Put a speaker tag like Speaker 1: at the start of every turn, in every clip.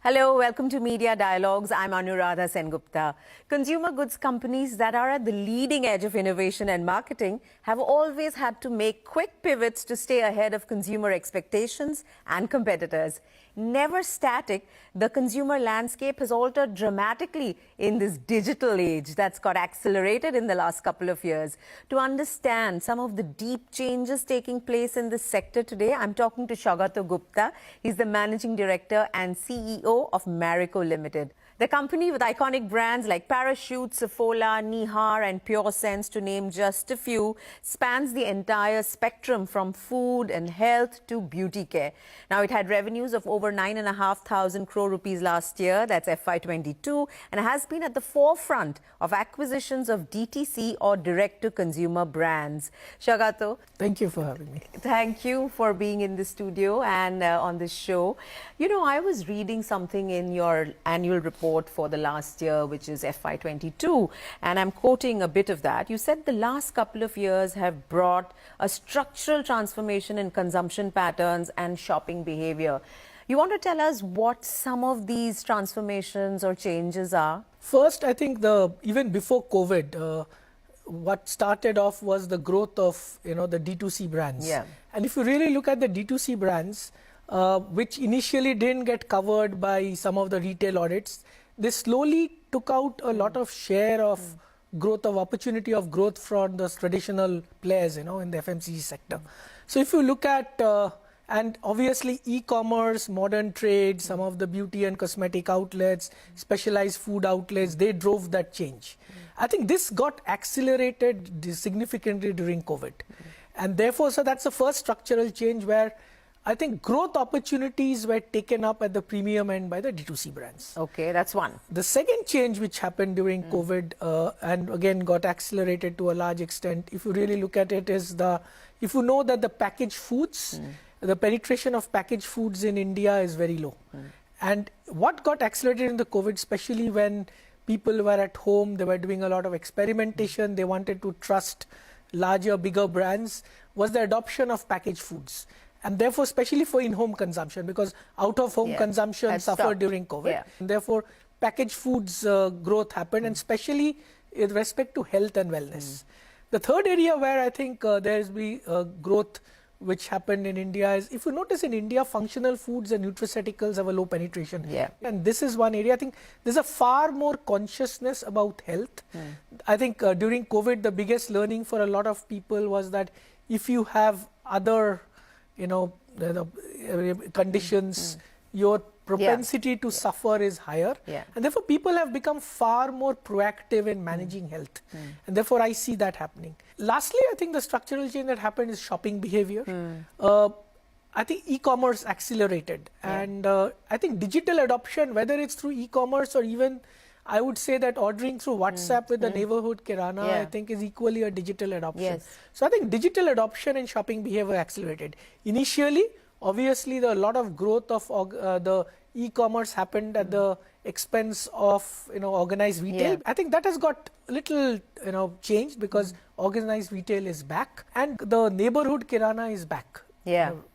Speaker 1: Hello, welcome to Media Dialogues. I'm Anuradha SenGupta. Consumer goods companies that are at the leading edge of innovation and marketing have always had to make quick pivots to stay ahead of consumer expectations and competitors. Never static, the consumer landscape has altered dramatically in this digital age that's got accelerated in the last couple of years. To understand some of the deep changes taking place in this sector today, I'm talking to Saugata Gupta. He's the Managing Director and CEO of Marico Limited. The company with iconic brands like Parachute, SAFOLA, Nihar and Pure Sense, to name just a few, spans the entire spectrum from food and health to beauty care. Now, it had revenues of over 9,500 crore rupees last year, that's FY22, and has been at the forefront of acquisitions of DTC or direct-to-consumer brands. Saugata,
Speaker 2: thank you for having me.
Speaker 1: Thank you for being in the studio and on this show. You know, I was reading something in your annual report for the last year, which is FY22, and I'm quoting a bit of that. You said the last couple of years have brought a structural transformation in consumption patterns and shopping behavior. You want to tell us what some of these transformations or changes are?
Speaker 2: First, I think even before COVID, what started off was the growth of the D2C brands.
Speaker 1: Yeah.
Speaker 2: And if you really look at the D2C brands, which initially didn't get covered by some of the retail audits, they slowly took out a lot of share of growth, of opportunity of growth from the traditional players, in the FMCG sector. So if you look at, and obviously e-commerce, modern trade, some of the beauty and cosmetic outlets, specialized food outlets, they drove that change. I think this got accelerated significantly during COVID. And therefore, so that's the first structural change where I think growth opportunities were taken up at the premium end by the D2C brands.
Speaker 1: Okay, that's one.
Speaker 2: The second change which happened during COVID and again got accelerated to a large extent, if you really look at it, is if you know that the packaged foods, the penetration of packaged foods in India is very low. And what got accelerated in the COVID, especially when people were at home, they were doing a lot of experimentation, they wanted to trust larger, bigger brands, was the adoption of packaged foods. And therefore, especially for in-home consumption, because out-of-home consumption suffered during COVID. And therefore, packaged foods growth happened, and especially with respect to health and wellness. The third area where I think there's been growth which happened in India is, if you notice in India, functional foods and nutraceuticals have a low penetration. And this is one area. I think there's a far more consciousness about health. I think during COVID, the biggest learning for a lot of people was that if you have other conditions, your propensity to suffer is higher. And therefore, people have become far more proactive in managing health. And therefore, I see that happening. Lastly, I think the structural change that happened is shopping behavior. I think e-commerce accelerated. And I think digital adoption, whether it's through e-commerce or even, I would say that ordering through WhatsApp with the neighborhood kirana, I think is equally a digital adoption. So I think digital adoption and shopping behavior accelerated. Initially, obviously, a lot of growth of the e-commerce happened at the expense of organized retail. I think that has got little changed because organized retail is back and the neighborhood kirana is back.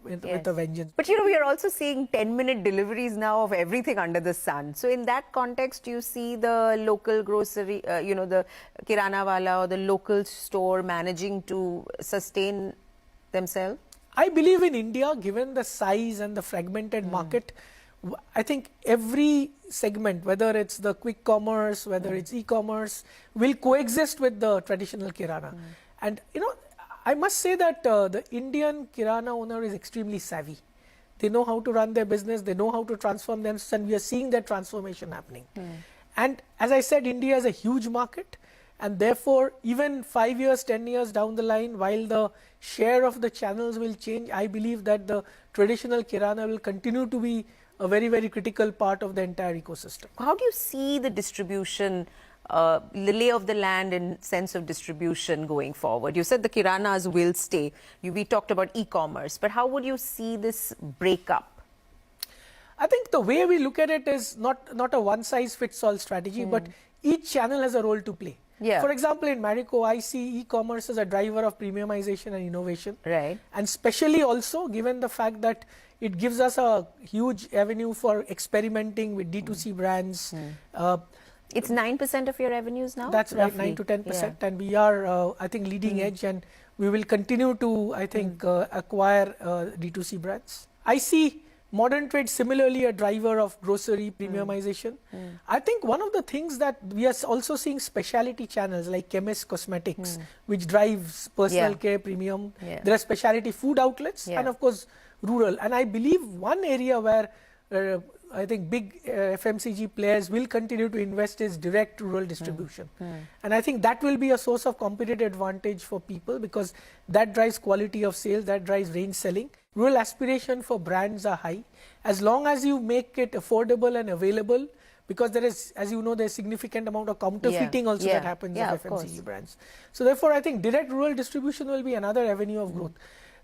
Speaker 2: With a vengeance.
Speaker 1: But we are also seeing 10-minute deliveries now of everything under the sun. So in that context, you see the local grocery, the kirana wala or the local store managing to sustain themselves?
Speaker 2: I believe in India, given the size and the fragmented market, I think every segment, whether it's the quick commerce, whether it's e-commerce, will coexist with the traditional kirana. And I must say that the Indian kirana owner is extremely savvy. They know how to run their business, they know how to transform themselves, and we are seeing that transformation happening. And as I said, India is a huge market, and therefore, even 5 years, 10 years down the line, while the share of the channels will change, I believe that the traditional kirana will continue to be a very, very critical part of the entire ecosystem.
Speaker 1: How do you see the distribution, the lay of the land in sense of distribution going forward? You said the kiranas will stay. We talked about e-commerce, but how would you see this breakup?
Speaker 2: I think the way we look at it is not a one-size-fits-all strategy, but each channel has a role to play.
Speaker 1: Yeah.
Speaker 2: For example, in Marico, I see e-commerce as a driver of premiumization and innovation.
Speaker 1: Right.
Speaker 2: And especially also given the fact that it gives us a huge avenue for experimenting with D2C brands.
Speaker 1: It's 9% of your revenues now?
Speaker 2: That's right,
Speaker 1: roughly.
Speaker 2: 9 to 10%.
Speaker 1: Yeah.
Speaker 2: And we are, I think, leading edge, and we will continue to, I think, acquire D2C brands. I see modern trade similarly a driver of grocery premiumization. I think one of the things that we are also seeing specialty channels like chemist cosmetics, which drives personal care premium. There are specialty food outlets and of course rural. And I believe one area where I think big FMCG players will continue to invest is direct rural distribution. And I think that will be a source of competitive advantage for people, because that drives quality of sales, that drives range selling. Rural aspiration for brands are high. As long as you make it affordable and available, because there is, as you know, there's significant amount of counterfeiting also that happens in FMCG brands. So therefore, I think direct rural distribution will be another avenue of growth.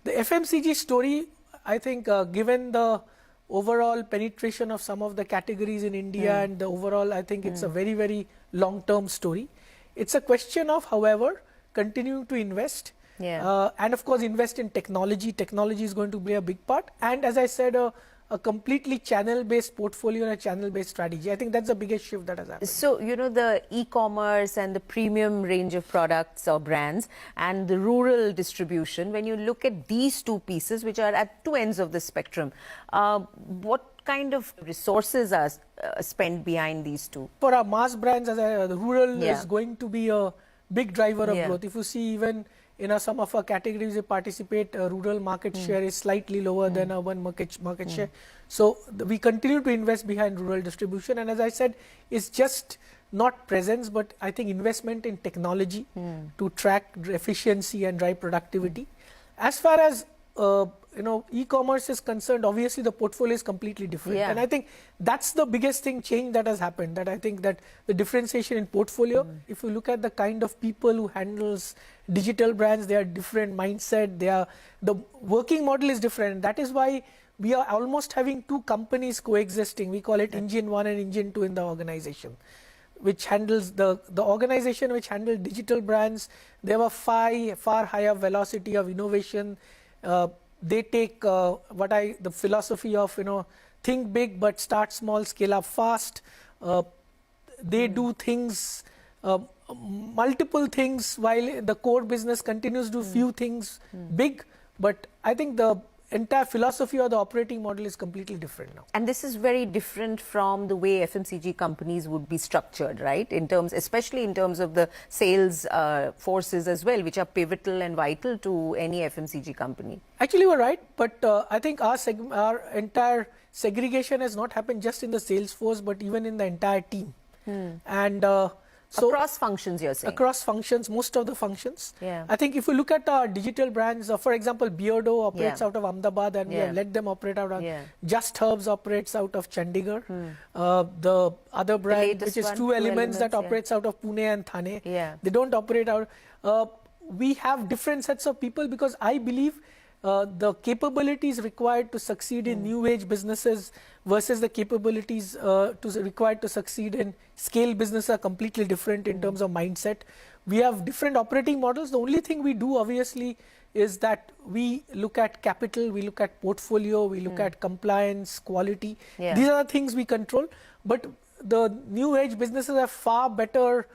Speaker 2: The FMCG story, I think, given the overall penetration of some of the categories in India and the overall, I think it's a very, very long-term story. It's a question of, however, continuing to invest. And of course, invest in technology. Technology is going to play a big part. And as I said, a completely channel-based portfolio and a channel-based strategy. I think that's the biggest shift that has happened.
Speaker 1: So, you know, the e-commerce and the premium range of products or brands and the rural distribution, when you look at these two pieces, which are at two ends of the spectrum, what kind of resources are spent behind these two?
Speaker 2: For our mass brands, the rural is going to be a big driver of growth. If you see, even in some of our categories we participate, rural market share is slightly lower than urban market share. So we continue to invest behind rural distribution, and as I said, it's just not presence, but I think investment in technology to track efficiency and drive productivity. As far as e-commerce is concerned, obviously the portfolio is completely different. And I think that's the biggest change that has happened, that I think that the differentiation in portfolio, if you look at the kind of people who handles digital brands, they are different mindset, the working model is different. That is why we are almost having two companies coexisting. We call it Engine 1 and Engine 2 in the organization, which handles the organization which handles digital brands. They have a far higher velocity of innovation. They take the philosophy of, think big but start small, scale up fast. They do things, multiple things, while the core business continues to do few things big. But I think the entire philosophy or the operating model is completely different now.
Speaker 1: And this is very different from the way FMCG companies would be structured, right? Especially in terms of the sales forces as well, which are pivotal and vital to any FMCG company.
Speaker 2: Actually, you are right, but I think our entire segregation has not happened just in the sales force, but even in the entire team. And so
Speaker 1: across functions, you're saying?
Speaker 2: Across functions, most of the functions.
Speaker 1: Yeah.
Speaker 2: I think if you look at our digital brands, for example, Beardo operates out of Ahmedabad, and we have let them operate out of Just Herbs operates out of Chandigarh. The other brand, which is True Elements, that operates out of Pune and Thane. They don't operate out. We have different sets of people, because I believe the capabilities required to succeed in new age businesses versus the capabilities required to succeed in scale business are completely different in terms of mindset. We have different operating models. The only thing we do, obviously, is that we look at capital, we look at portfolio, we look at compliance, quality. These are the things we control. But the new age businesses have far better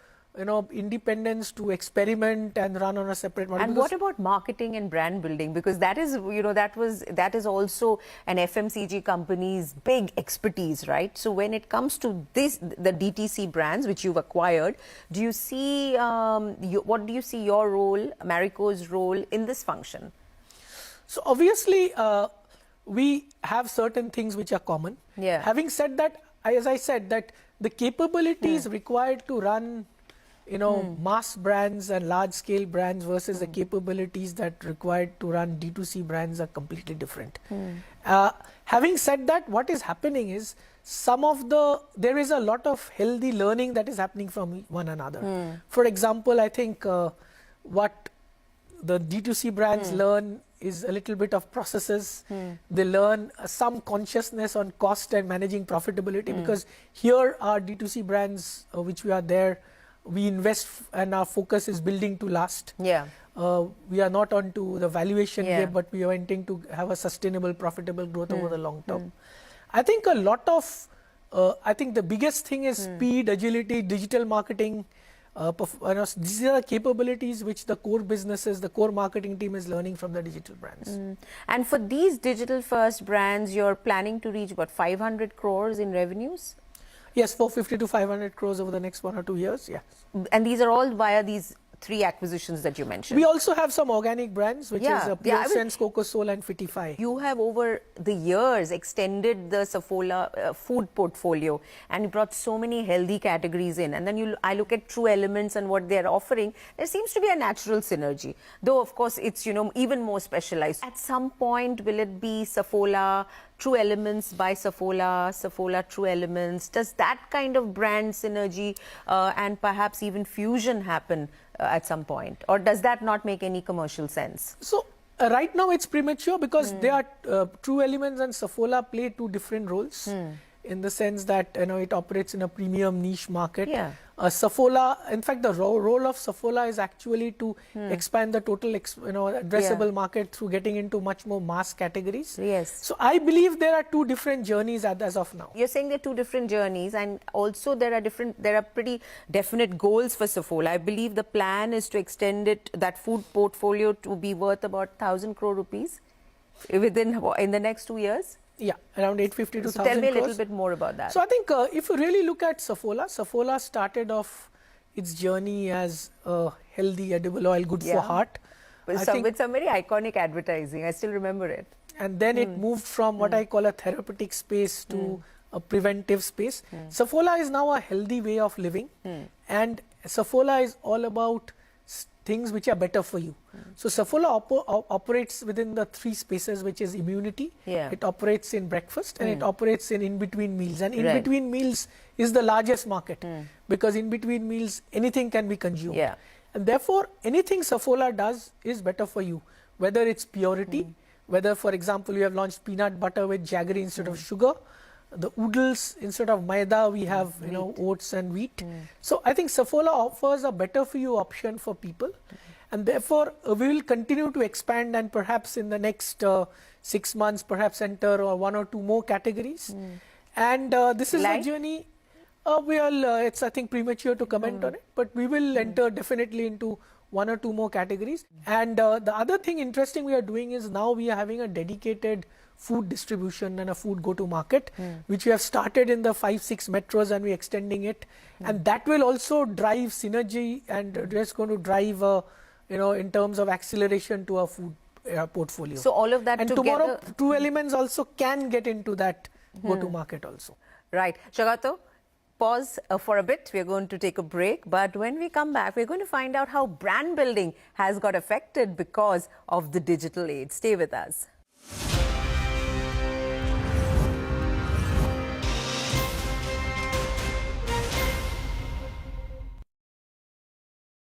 Speaker 2: independence to experiment and run on a separate model.
Speaker 1: And what about marketing and brand building? Because that is, that is also an FMCG company's big expertise, right? So when it comes to the DTC brands which you've acquired, do you see, what do you see your role, Marico's role in this function?
Speaker 2: So obviously, we have certain things which are common. Having said that, as I said, that the capabilities required to run mass brands and large scale brands versus the capabilities that required to run D2C brands are completely different. Having said that, what is happening is there is a lot of healthy learning that is happening from one another. For example, I think what the D2C brands learn is a little bit of processes. They learn some consciousness on cost and managing profitability, because here our D2C brands, which we are there, we invest and our focus is building to last.
Speaker 1: Yeah.
Speaker 2: We are not onto the valuation
Speaker 1: Yeah.
Speaker 2: game, but we are wanting to have a sustainable, profitable growth over the long term. I think a lot of, I think the biggest thing is speed, agility, digital marketing. These are the capabilities which the core businesses, the core marketing team is learning from the digital brands.
Speaker 1: And for these digital first brands, you're planning to reach what, 500 crores in revenues?
Speaker 2: Yes, 450 to 500 crores over the next 1 or 2 years. Yeah.
Speaker 1: And these are all via these 3 acquisitions that you mentioned.
Speaker 2: We also have some organic brands, which is Pure Sense, Coco Soul and Fitify.
Speaker 1: You have over the years extended the SAFOLA food portfolio and you brought so many healthy categories in. And then I look at True Elements and what they're offering. There seems to be a natural synergy. Though, of course, it's, even more specialized. At some point, will it be SAFOLA, True Elements by SAFOLA, SAFOLA True Elements? Does that kind of brand synergy and perhaps even fusion happen at some point? Or does that not make any commercial sense?
Speaker 2: So, right now it's premature because they are True Elements and SAFOLA play 2 different roles in the sense that it operates in a premium niche market.
Speaker 1: Yeah.
Speaker 2: SAFOLA, in fact, the role of SAFOLA is actually to expand the total addressable market through getting into much more mass categories.
Speaker 1: Yes.
Speaker 2: So I believe there are 2 different journeys as of now.
Speaker 1: You're saying there are 2 different journeys, and also there are pretty definite goals for SAFOLA. I believe the plan is to extend that food portfolio to be worth about 1,000 crore rupees in the next 2 years.
Speaker 2: Yeah, around 850 to 1,000 crores.
Speaker 1: Tell me a little bit more about that.
Speaker 2: So I think if you really look at SAFOLA started off its journey as a healthy edible oil, good for heart.
Speaker 1: With some very iconic advertising. I still remember it.
Speaker 2: And then it moved from what I call a therapeutic space to a preventive space. SAFOLA is now a healthy way of living. And SAFOLA is all about things which are better for you. So SAFOLA operates within the 3 spaces, which is immunity. It operates in breakfast and it operates in between meals. And in between meals is the largest market because in between meals anything can be consumed. And therefore anything SAFOLA does is better for you, whether it's purity, whether, for example, you have launched peanut butter with jaggery instead of sugar. The oodles, instead of maida, we have oats and wheat. So I think SAFOLA offers a better for you option for people, and therefore we will continue to expand and perhaps in the next 6 months perhaps enter 1 or 2 more categories. And this is the journey. It's I think premature to comment on it, but we will enter definitely into 1 or 2 more categories. And the other thing interesting we are doing is now we are having a dedicated food distribution and a food go-to-market, which we have started in the 5-6 metros and we're extending it. And that will also drive synergy and just going to drive, in terms of acceleration to our food portfolio.
Speaker 1: So all of that
Speaker 2: and
Speaker 1: together.
Speaker 2: Tomorrow, True Elements also can get into that go-to-market also.
Speaker 1: Right. Saugata, pause for a bit. We're going to take a break. But when we come back, we're going to find out how brand building has got affected because of the digital age. Stay with us.